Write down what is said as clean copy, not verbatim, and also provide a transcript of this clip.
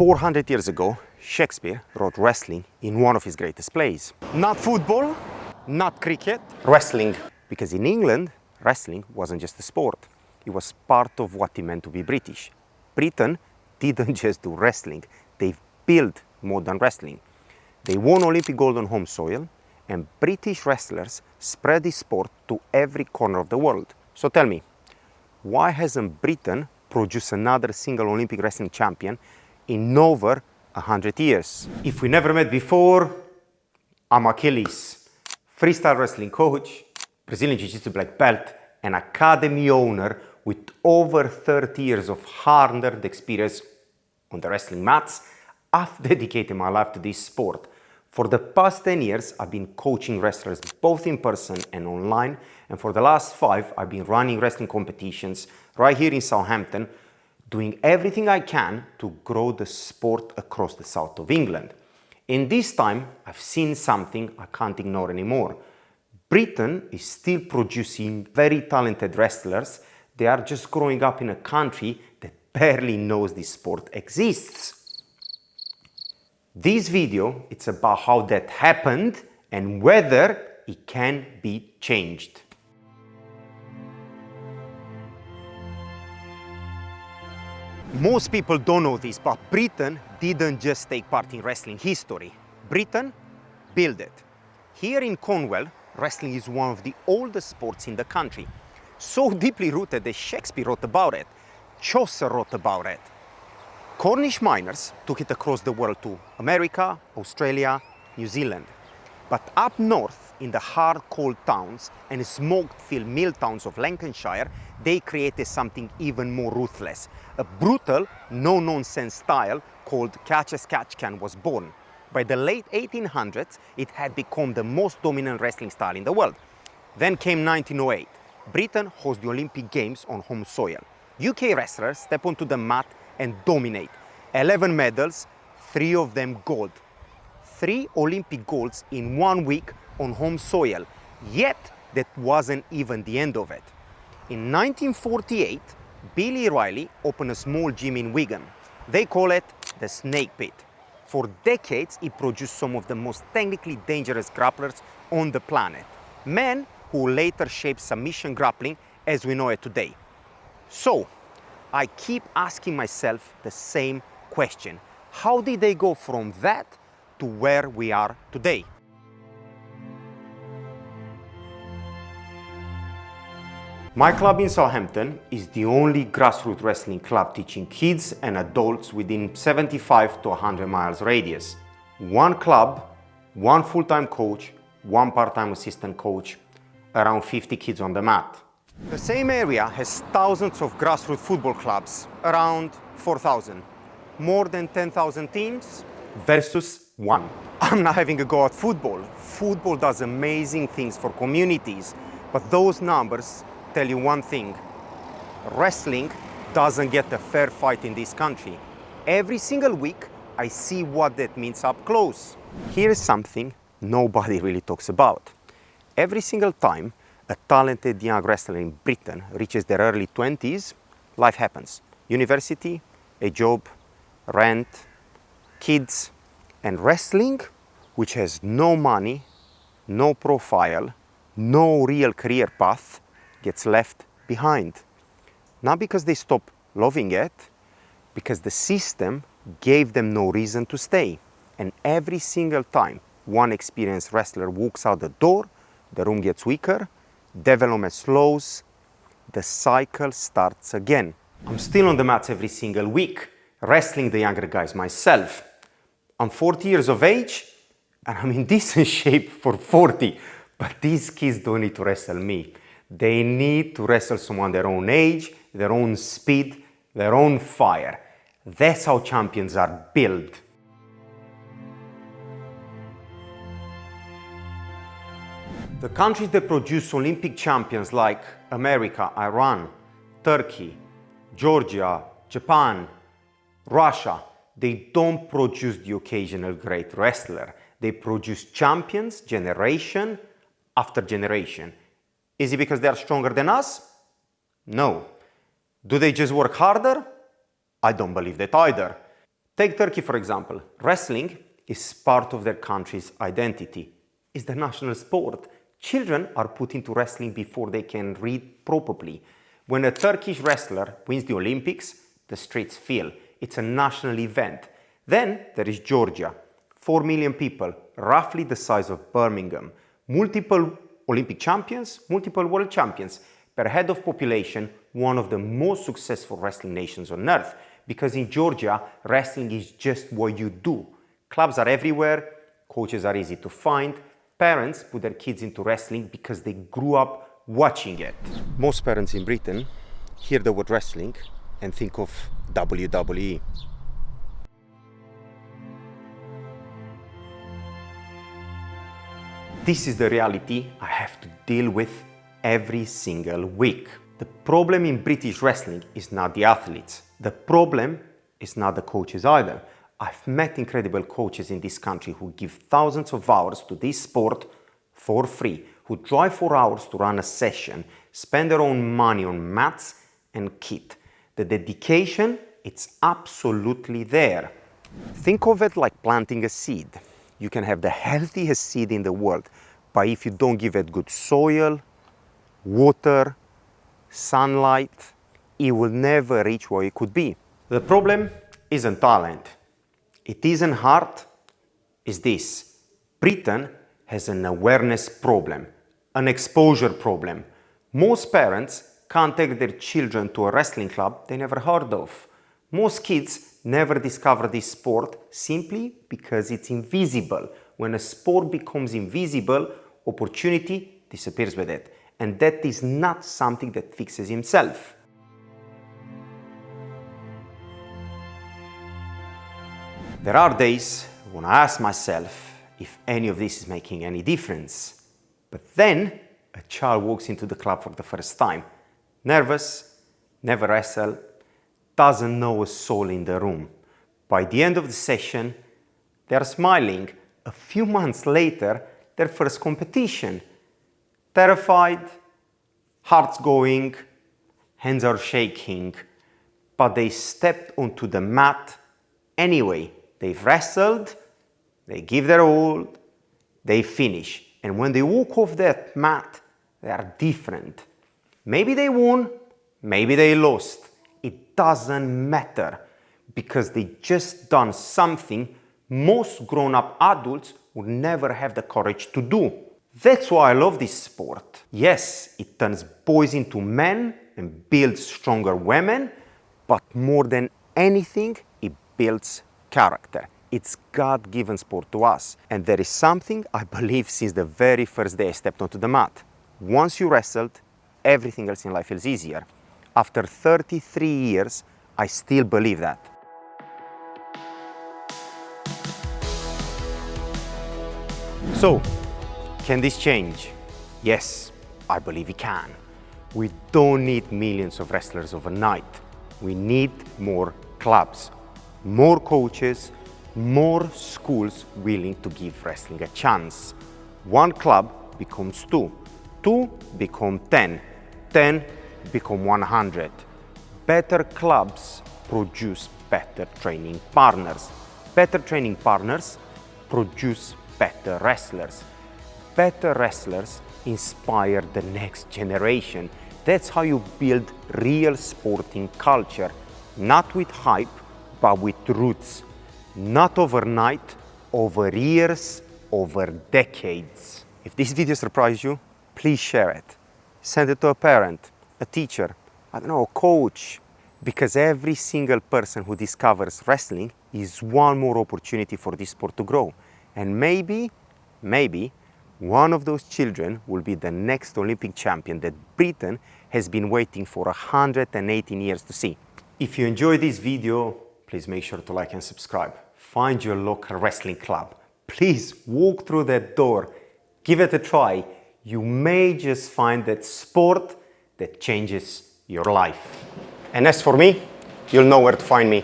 400 years ago, Shakespeare wrote wrestling in one of his greatest plays. Not football, not cricket, wrestling. Because in England, wrestling wasn't just a sport. It was part of what it meant to be British. Britain didn't just do wrestling, they built modern wrestling. They won Olympic gold on home soil, and British wrestlers spread this sport to every corner of the world. So tell me, why hasn't Britain produced another single Olympic wrestling champion in over 100 years? If we never met before, I'm Achilles, freestyle wrestling coach, Brazilian Jiu-Jitsu black belt, and academy owner with over 30 years of hard-earned experience on the wrestling mats. I've dedicated my life to this sport. For the past 10 years, I've been coaching wrestlers both in person and online, and for the last 5, I've been running wrestling competitions right here in Southampton, doing everything I can to grow the sport across the south of England. In this time, I've seen something I can't ignore anymore. Britain is still producing very talented wrestlers. They are just growing up in a country that barely knows this sport exists. This video, it's about how that happened and whether it can be changed. Most people don't know this, but Britain didn't just take part in wrestling history. Britain built it. Here in Cornwall, wrestling is one of the oldest sports in the country. So deeply rooted that Shakespeare wrote about it, Chaucer wrote about it. Cornish miners took it across the world to America, Australia, New Zealand. But up north, in the hard, cold towns and smoke-filled mill towns of Lancashire, they created something even more ruthless. A brutal, no-nonsense style called catch-as-catch-can was born. By the late 1800s, it had become the most dominant wrestling style in the world. Then came 1908. Britain hosts the Olympic Games on home soil. UK wrestlers step onto the mat and dominate. 11 medals, 3 of them gold. 3 Olympic golds in 1 week on home soil. Yet, that wasn't even the end of it. In 1948, Billy Riley opened a small gym in Wigan. They call it the Snake Pit. For decades, it produced some of the most technically dangerous grapplers on the planet. Men who later shaped submission grappling as we know it today. So, I keep asking myself the same question. How did they go from that to where we are today? My club in Southampton is the only grassroots wrestling club teaching kids and adults within 75 to 100 miles radius. 1 club, 1 full-time coach, 1 part-time assistant coach, around 50 kids on the mat. The same area has thousands of grassroots football clubs, around 4,000. More than 10,000 teams versus 1. I'm not having a go at football. Football does amazing things for communities, but those numbers tell you one thing. Wrestling doesn't get a fair fight in this country. Every single week, I see what that means up close. Here's something nobody really talks about. Every single time a talented young wrestler in Britain reaches their early 20s, life happens. University, a job, rent, kids, and wrestling, which has no money, no profile, no real career path, gets left behind. Not because they stop loving it, because the system gave them no reason to stay. And every single time one experienced wrestler walks out the door, the room gets weaker, development slows, the cycle starts again. I'm still on the mats every single week, wrestling the younger guys myself. I'm 40 years of age, and I'm in decent shape for 40, but these kids don't need to wrestle me. They need to wrestle someone their own age, their own speed, their own fire. That's how champions are built. The countries that produce Olympic champions like America, Iran, Turkey, Georgia, Japan, Russia, they don't produce the occasional great wrestler. They produce champions generation after generation. Is it because they are stronger than us? No. Do they just work harder? I don't believe that either. Take Turkey, for example. Wrestling is part of their country's identity. It's the national sport. Children are put into wrestling before they can read properly. When a Turkish wrestler wins the Olympics, the streets fill. It's a national event. Then there is Georgia. 4 million people, roughly the size of Birmingham. Multiple Olympic champions, multiple world champions. Per head of population, one of the most successful wrestling nations on earth. Because in Georgia, wrestling is just what you do. Clubs are everywhere, coaches are easy to find. Parents put their kids into wrestling because they grew up watching it. Most parents in Britain hear the word wrestling and think of WWE. This is the reality I have to deal with every single week. The problem in British wrestling is not the athletes. The problem is not the coaches either. I've met incredible coaches in this country who give thousands of hours to this sport for free, who drive 4 hours to run a session, spend their own money on mats and kit. The dedication, it's absolutely there. Think of it like planting a seed. You can have the healthiest seed in the world, but if you don't give it good soil, water, sunlight, it will never reach where it could be. The problem isn't talent. It isn't heart. It's this. Britain has an awareness problem, an exposure problem. Most parents can't take their children to a wrestling club they never heard of. Most kids never discover this sport simply because it's invisible. When a sport becomes invisible, opportunity disappears with it. And that is not something that fixes himself. There are days when I ask myself if any of this is making any difference. But then a child walks into the club for the first time. Nervous, never wrestled, doesn't know a soul in the room. By the end of the session, they're smiling. A few months later, their first competition. Terrified, heart's going, hands are shaking, but they stepped onto the mat anyway. They've wrestled, they give their all, they finish. And when they walk off that mat, they are different. Maybe they won, maybe they lost. It doesn't matter because they just done something most grown-up adults would never have the courage to do. That's why I love this sport. Yes, it turns boys into men and builds stronger women, but more than anything, it builds character. It's God-given sport to us. And there is something I believe since the very first day I stepped onto the mat. Once you wrestled, everything else in life feels easier. After 33 years, I still believe that. So, can this change? Yes, I believe it can. We don't need millions of wrestlers overnight. We need more clubs, more coaches, more schools willing to give wrestling a chance. One club becomes 2, 2 become 10, 10 become 100. Better clubs produce better training partners. Better training partners produce better wrestlers. Better wrestlers inspire the next generation. That's how you build real sporting culture. Not with hype, but with roots. Not overnight, over years, over decades. If this video surprised you, please share it. Send it to a parent, a teacher, I don't know, a coach. Because every single person who discovers wrestling is one more opportunity for this sport to grow. And maybe, one of those children will be the next Olympic champion that Britain has been waiting for 118 years to see. If you enjoyed this video, please make sure to like and subscribe. Find your local wrestling club. Please walk through that door. Give it a try. You may just find that sport that changes your life. And as for me, you'll know where to find me.